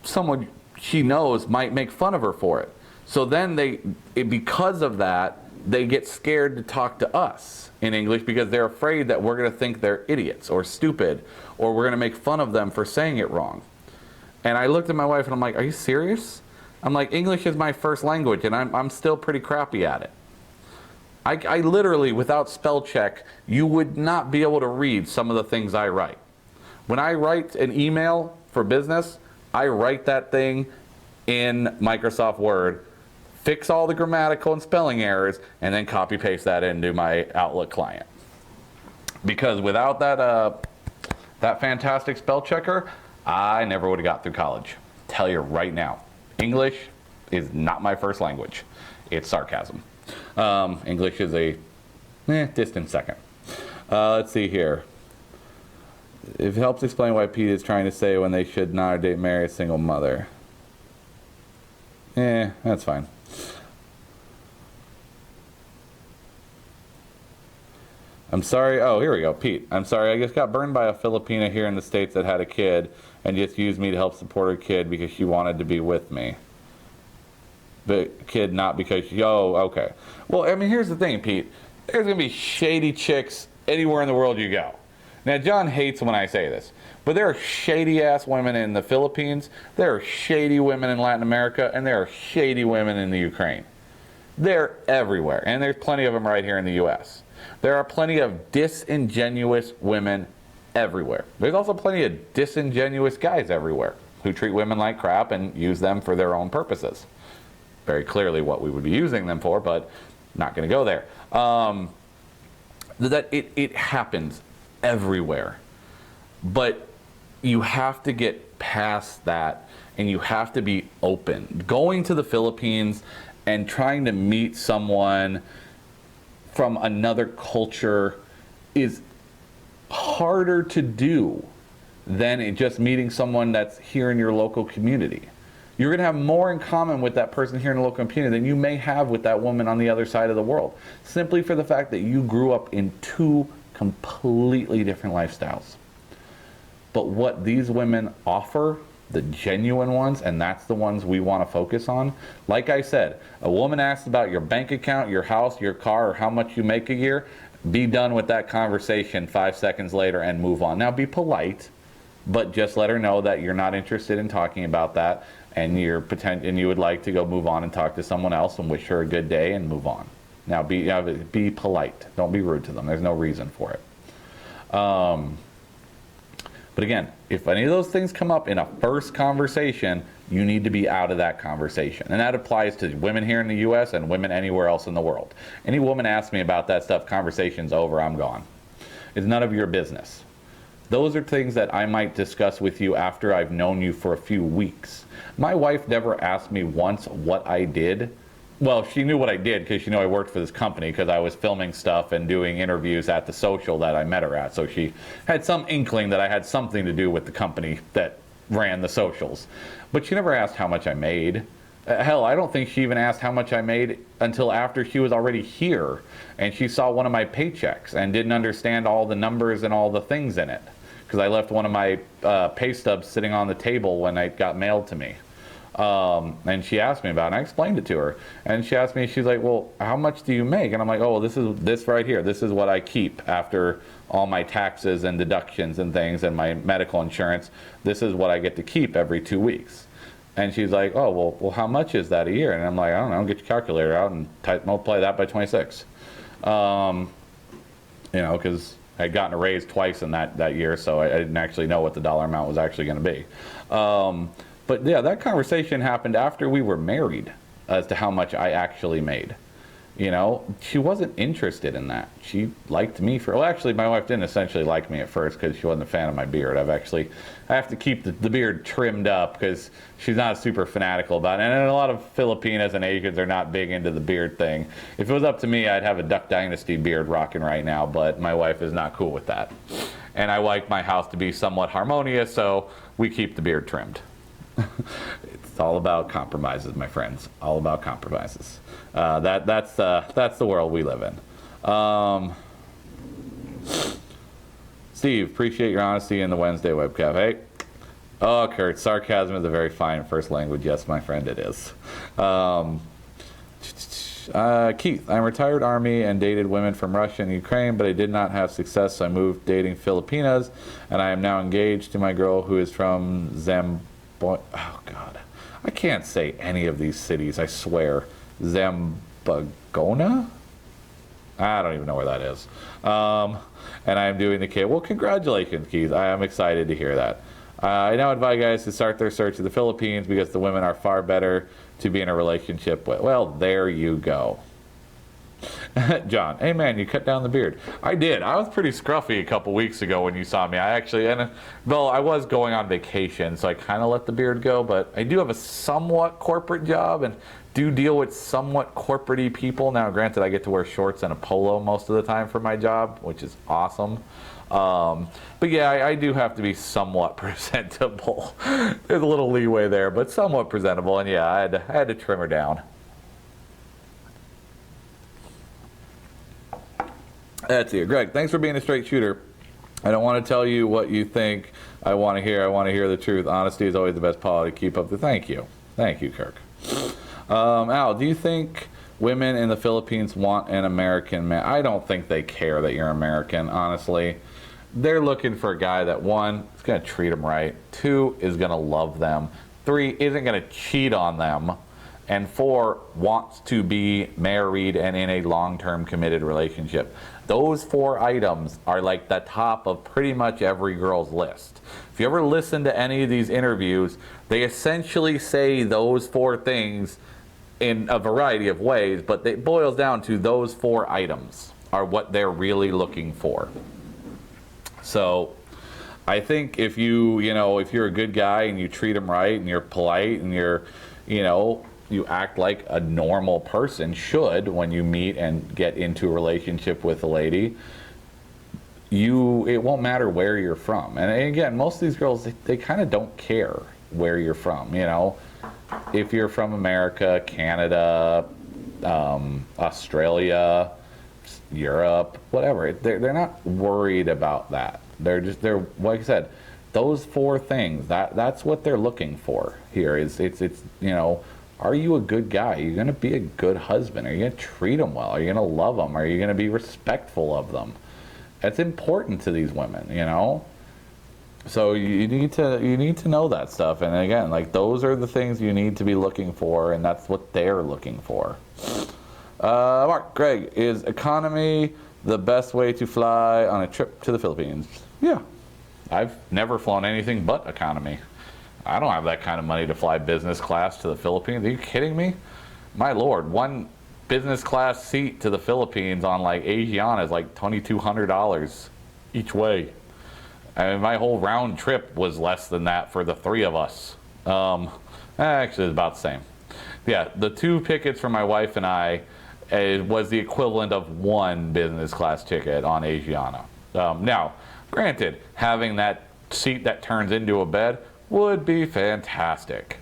someone she knows might make fun of her for it. So then because of that, they get scared to talk to us in English because they're afraid that we're going to think they're idiots or stupid, or we're going to make fun of them for saying it wrong. And I looked at my wife and I'm like, are you serious? I'm like, English is my first language and I'm still pretty crappy at it. I literally, without spell check, you would not be able to read some of the things I write. When I write an email for business, I write that thing in Microsoft Word, fix all the grammatical and spelling errors, and then copy paste that into my Outlook client. Because without that fantastic spell checker, I never would have got through college. Tell you right now, English is not my first language. It's sarcasm. English is a distant second. Let's see here. It helps explain why Pete is trying to say when they should not date marry a single mother. That's fine. I'm sorry. Oh, here we go. Pete, I'm sorry. I just got burned by a Filipina here in the States that had a kid and just used me to help support her kid because she wanted to be with me. But kid, not because okay. Well, I mean, here's the thing, Pete. There's going to be shady chicks anywhere in the world you go. Now, John hates when I say this, but there are shady-ass women in the Philippines, there are shady women in Latin America, and there are shady women in the Ukraine. They're everywhere, and there's plenty of them right here in the U.S. There are plenty of disingenuous women everywhere. There's also plenty of disingenuous guys everywhere who treat women like crap and use them for their own purposes. Very clearly what we would be using them for, but not going to go there. It happens everywhere. But you have to get past that, and you have to be open. Going to the Philippines and trying to meet someone from another culture is harder to do than just meeting someone that's here in your local community. You're going to have more in common with that person here in the local community than you may have with that woman on the other side of the world, simply for the fact that you grew up in two completely different lifestyles. But what these women offer, the genuine ones, and that's the ones we want to focus on. Like I said, a woman asks about your bank account, your house, your car, or how much you make a year, be done with that conversation 5 seconds later and move on. Now be polite, but just let her know that you're not interested in talking about that, and you would like to go move on and talk to someone else and wish her a good day and move on. Now be polite. Don't be rude to them. There's no reason for it. But again, if any of those things come up in a first conversation, you need to be out of that conversation. And that applies to women here in the U.S. and women anywhere else in the world. Any woman asks me about that stuff, conversation's over, I'm gone. It's none of your business. Those are things that I might discuss with you after I've known you for a few weeks. My wife never asked me once what I did. Well, she knew what I did because she knew I worked for this company because I was filming stuff and doing interviews at the social that I met her at. So she had some inkling that I had something to do with the company that ran the socials. But she never asked how much I made. Hell, I don't think she even asked how much I made until after she was already here and she saw one of my paychecks and didn't understand all the numbers and all the things in it. Because I left one of my pay stubs sitting on the table when it got mailed to me. And she asked me about it, and I explained it to her. And she asked me, she's like, well, how much do you make? And I'm like, oh, well, this is this right here. This is what I keep after all my taxes and deductions and things and my medical insurance. This is what I get to keep every 2 weeks. And she's like, oh, well, how much is that a year? And I'm like, I don't know, get your calculator out and multiply that by 26. Because I'd gotten a raise twice in that year, so I didn't actually know what the dollar amount was actually going to be. But yeah, that conversation happened after we were married as to how much I actually made. You know, she wasn't interested in that. She liked me for, well, actually, my wife didn't essentially like me at first because she wasn't a fan of my beard. I have to keep the beard trimmed up because she's not super fanatical about it. And a lot of Filipinas and Asians are not big into the beard thing. If it was up to me, I'd have a Duck Dynasty beard rocking right now, but my wife is not cool with that. And I like my house to be somewhat harmonious, so we keep the beard trimmed. It's all about compromises, my friends. All about compromises. That's the world we live in. Steve, appreciate your honesty in the Wednesday web cafe. Oh, Kurt, sarcasm is a very fine first language. Yes, my friend, it is. Keith, I'm retired Army and dated women from Russia and Ukraine, but I did not have success, so I moved dating Filipinas, and I am now engaged to my girl who is from oh, God. I can't say any of these cities, I swear. Zambagona? I don't even know where that is. And I am doing the kid. Well, congratulations, Keith. I am excited to hear that. I now advise guys to start their search of the Philippines because the women are far better to be in a relationship with. Well, there you go. John, hey man, you cut down the beard. I did. I was pretty scruffy a couple weeks ago when you saw me. Well, I was going on vacation, so I kind of let the beard go, but I do have a somewhat corporate job and do deal with somewhat corporate-y people. Now, granted, I get to wear shorts and a polo most of the time for my job, which is awesome. But yeah, I do have to be somewhat presentable. There's a little leeway there, but somewhat presentable, and yeah, I had to trim her down. That's it. Greg, thanks for being a straight shooter. I don't want to tell you what you think I want to hear. I want to hear the truth. Honesty is always the best policy. Keep up the... Thank you. Thank you, Kirk. Al, do you think women in the Philippines want an American man? I don't think they care that you're American, honestly. They're looking for a guy that, one, is going to treat them right, two, is going to love them, three, isn't going to cheat on them, and four, wants to be married and in a long-term committed relationship. Those four items are like the top of pretty much every girl's list. If you ever listen to any of these interviews, they essentially say those four things in a variety of ways, but it boils down to those four items are what they're really looking for. So I think if if you're a good guy and you treat them right and you're polite and you act like a normal person should when you meet and get into a relationship with a lady, it won't matter where you're from. And again, most of these girls, they kind of don't care where you're from. If you're from America, Canada, Australia, Europe, whatever, they're not worried about that. They're like I said, those four things, that's what they're looking for here. It's are you a good guy? Are you going to be a good husband? Are you going to treat them well? Are you going to love them? Are you going to be respectful of them? That's important to these women, So you need to know that stuff. And again, like, those are the things you need to be looking for, and that's what they're looking for. Mark, Greg, is economy the best way to fly on a trip to the Philippines? Yeah. I've never flown anything but economy. I don't have that kind of money to fly business class to the Philippines. Are you kidding me? My lord, one business class seat to the Philippines on like Asiana is like $2,200 each way. I mean, my whole round trip was less than that for the three of us. Actually, it's about the same. Yeah, the two tickets for my wife and I was the equivalent of one business class ticket on Asiana. Now, granted, having that seat that turns into a bed would be fantastic.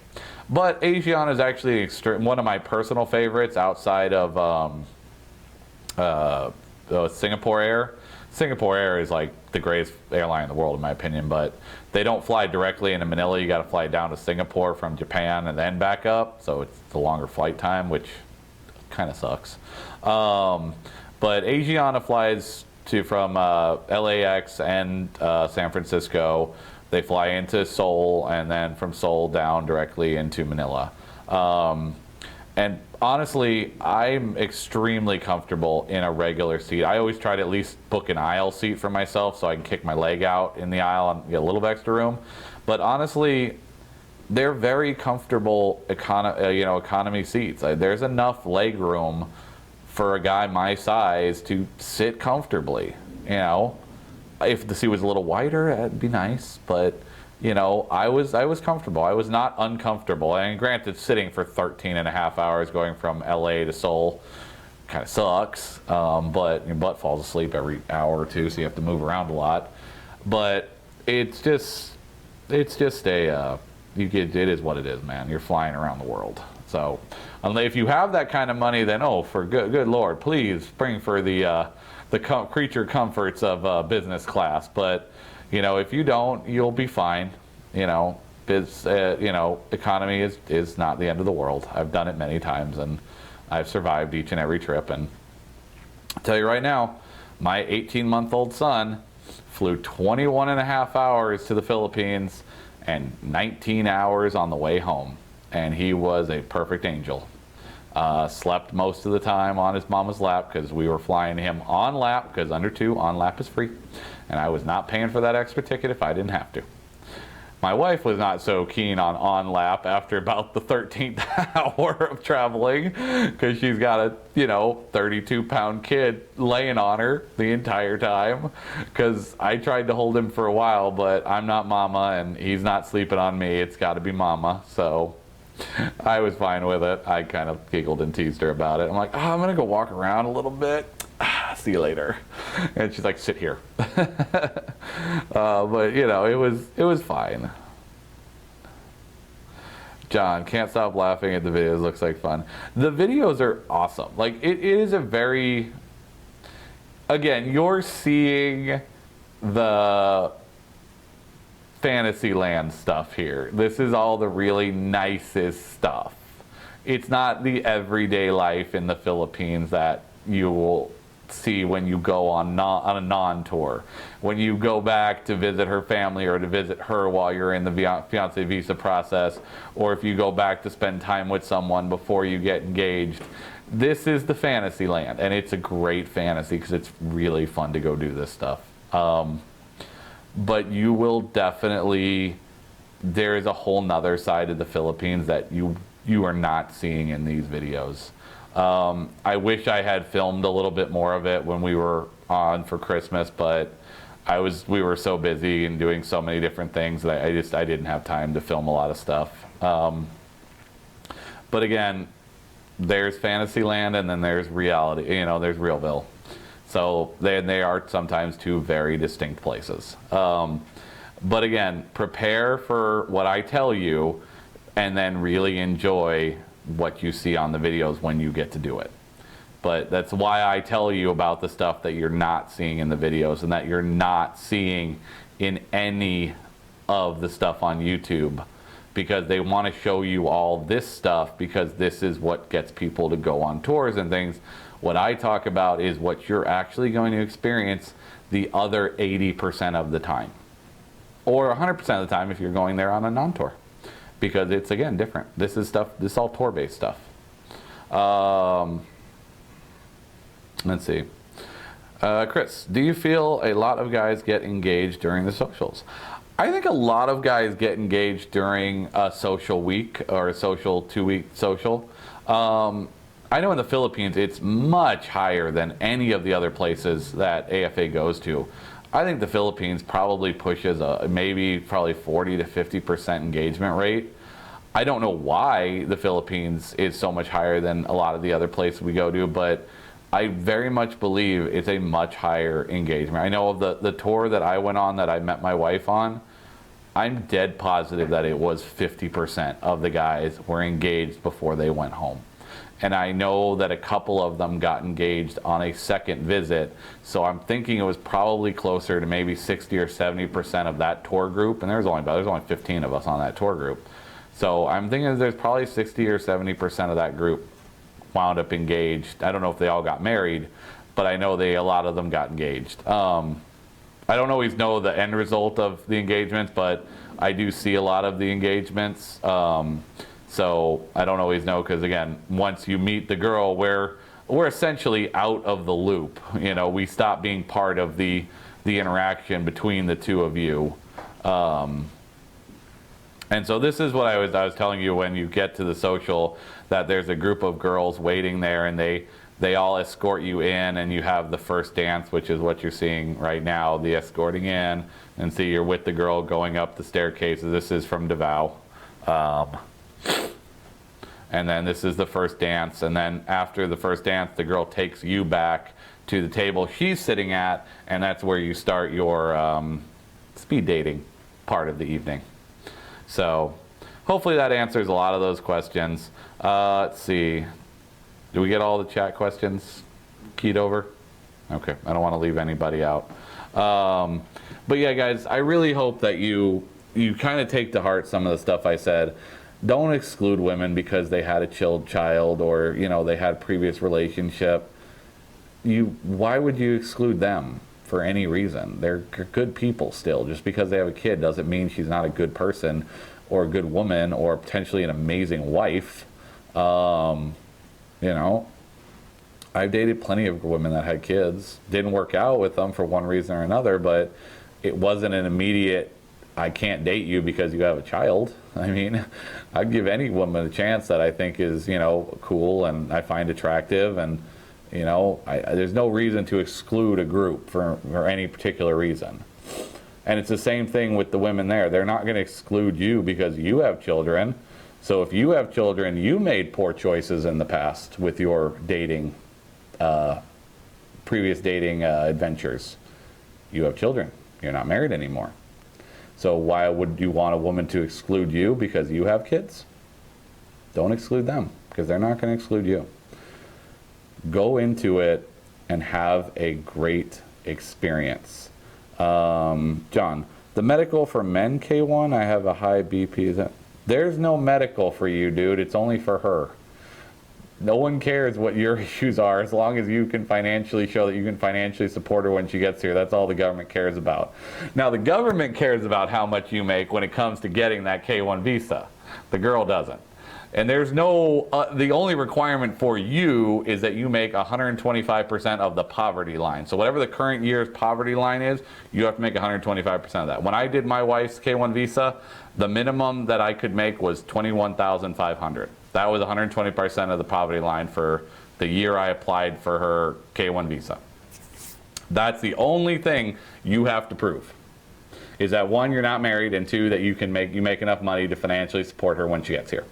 But Asiana is actually one of my personal favorites outside of Singapore Air. Singapore Air is like the greatest airline in the world in my opinion, but they don't fly directly into Manila. You got to fly down to Singapore from Japan and then back up, so it's a longer flight time, which kind of sucks. But Asiana flies from LAX and San Francisco. They fly into Seoul and then from Seoul down directly into Manila. And honestly, I'm extremely comfortable in a regular seat. I always try to at least book an aisle seat for myself so I can kick my leg out in the aisle and get a little bit extra room. But honestly, they're very comfortable economy seats. There's enough leg room for a guy my size to sit comfortably. You know, if the seat was a little wider, that'd be nice, but you know, I was comfortable. I was not uncomfortable. And granted, sitting for 13 and a half hours going from LA to Seoul kind of sucks, but your butt falls asleep every hour or two, so you have to move around a lot. But it is what it is, man. You're flying around the world. So if you have that kind of money, then for good Lord, please bring for the creature comforts of business class. But you know, if you don't, you'll be fine. You know, economy is not the end of the world. I've done it many times, and I've survived each and every trip. And I'll tell you right now, my 18-month-old son flew 21 and a half hours to the Philippines and 19 hours on the way home. And he was a perfect angel. Slept most of the time on his mama's lap because we were flying him on lap, because under 2 on lap is free. And I was not paying for that extra ticket if I didn't have to. My wife was not so keen on lap after about the 13th hour of traveling, because she's got a 32-pound kid laying on her the entire time. Because I tried to hold him for a while, but I'm not mama and he's not sleeping on me. It's got to be mama. So I was fine with it. I kind of giggled and teased her about it. I'm like, I'm gonna go walk around a little bit. See you later. And she's like, sit here. But it was fine. John, can't stop laughing at the videos. Looks like fun. The videos are awesome. Like it is a very, again, you're seeing the Fantasyland stuff here. This is all the really nicest stuff. It's not the everyday life in the Philippines that you will see when you go on a non-tour. When you go back to visit her family or to visit her while you're in the fiancé visa process, or if you go back to spend time with someone before you get engaged. This is the Fantasyland, and it's a great fantasy because it's really fun to go do this stuff. But you will definitely, there is a whole nother side of the Philippines that you are not seeing in these videos. I wish I had filmed a little bit more of it when we were on for Christmas, but we were so busy and doing so many different things that I didn't have time to film a lot of stuff. But again, there's Fantasyland and then there's reality, there's Realville. So they are sometimes two very distinct places. But again, prepare for what I tell you and then really enjoy what you see on the videos when you get to do it. But that's why I tell you about the stuff that you're not seeing in the videos and that you're not seeing in any of the stuff on YouTube, because they want to show you all this stuff because this is what gets people to go on tours and things. What I talk about is what you're actually going to experience the other 80% of the time, or 100% of the time if you're going there on a non-tour. Because it's, again, different. This is all tour-based stuff. Let's see. Chris, do you feel a lot of guys get engaged during the socials? I think a lot of guys get engaged during a social week or a social 2-week social. I know in the Philippines it's much higher than any of the other places that AFA goes to. I think the Philippines probably pushes probably 40 to 50% engagement rate. I don't know why the Philippines is so much higher than a lot of the other places we go to, but I very much believe it's a much higher engagement. I know of the tour that I went on that I met my wife on, I'm dead positive that it was 50% of the guys were engaged before they went home. And I know that a couple of them got engaged on a second visit. So I'm thinking it was probably closer to maybe 60 or 70% of that tour group. And there's only 15 of us on that tour group. So I'm thinking there's probably 60 or 70% of that group wound up engaged. I don't know if they all got married, but I know a lot of them got engaged. I don't always know the end result of the engagements, but I do see a lot of the engagements. So I don't always know, because again, once you meet the girl, we're essentially out of the loop. We stop being part of the interaction between the two of you. And so this is what I was telling you when you get to the social, that there's a group of girls waiting there, and they they all escort you in, and you have the first dance, which is what you're seeing right now, the escorting in, and see you're with the girl going up the staircases. This is from Davao. And then this is the first dance, and then after the first dance, the girl takes you back to the table she's sitting at, and that's where you start your speed dating part of the evening. So hopefully that answers a lot of those questions. Let's see. Do we get all the chat questions keyed over? Okay, I don't want to leave anybody out. But yeah, guys, I really hope that you kind of take to heart some of the stuff I said. Don't exclude women because they had a child or, you know, they had a previous relationship. Why would you exclude them for any reason? They're good people still. Just because they have a kid doesn't mean she's not a good person or a good woman or potentially an amazing wife. You know, I've dated plenty of women that had kids. Didn't work out with them for one reason or another, but it wasn't an immediate, I can't date you because you have a child. I mean, I'd give any woman a chance that I think is, you know, cool and I find attractive, and, you know, there's no reason to exclude a group for any particular reason. And it's the same thing with the women there. They're not going to exclude you because you have children. So if you have children, you made poor choices in the past with your dating, previous dating adventures. You have children. You're not married anymore. So why would you want a woman to exclude you because you have kids? Don't exclude them because they're not going to exclude you. Go into it and have a great experience. John, the medical for men K1, I have a high BP. There's no medical for you, dude. It's only for her. No one cares what your issues are as long as you can financially show that you can financially support her when she gets here. That's all the government cares about. Now, the government cares about how much you make when it comes to getting that K1 visa. The girl doesn't. And there's no, the only requirement for you is that you make 125% of the poverty line. So whatever the current year's poverty line is, you have to make 125% of that. When I did my wife's K1 visa, the minimum that I could make was $21,500. That was 120% of the poverty line for the year I applied for her K1 visa. That's the only thing you have to prove. Is that one, you're not married, and two, that you make enough money to financially support her when she gets here.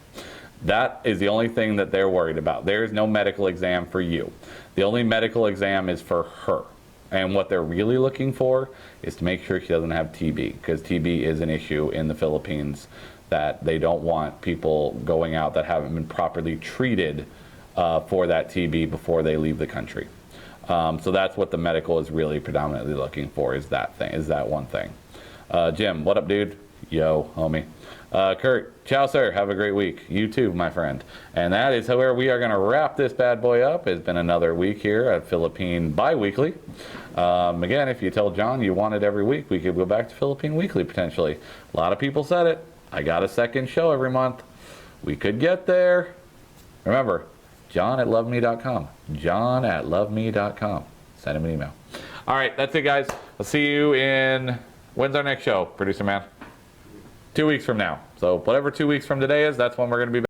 That is the only thing that they're worried about. There's no medical exam for you. The only medical exam is for her. And what they're really looking for is to make sure she doesn't have TB, because TB is an issue in the Philippines that they don't want people going out that haven't been properly treated for that TB before they leave the country. So that's what the medical is really predominantly looking for, is that one thing. Jim, what up, dude? Yo, homie. Kurt, ciao, sir. Have a great week. You too, my friend. And that is where we are going to wrap this bad boy up. It's been another week here at Philippine Bi-Weekly. Again, if you tell John you want it every week, we could go back to Philippine Weekly potentially. A lot of people said it. I got a second show every month. We could get there. Remember, john@loveme.com. john@loveme.com. Send him an email. All right, that's it, guys. I'll see you in... When's our next show, producer man? 2 weeks from now. So whatever 2 weeks from today is, that's when we're going to be back.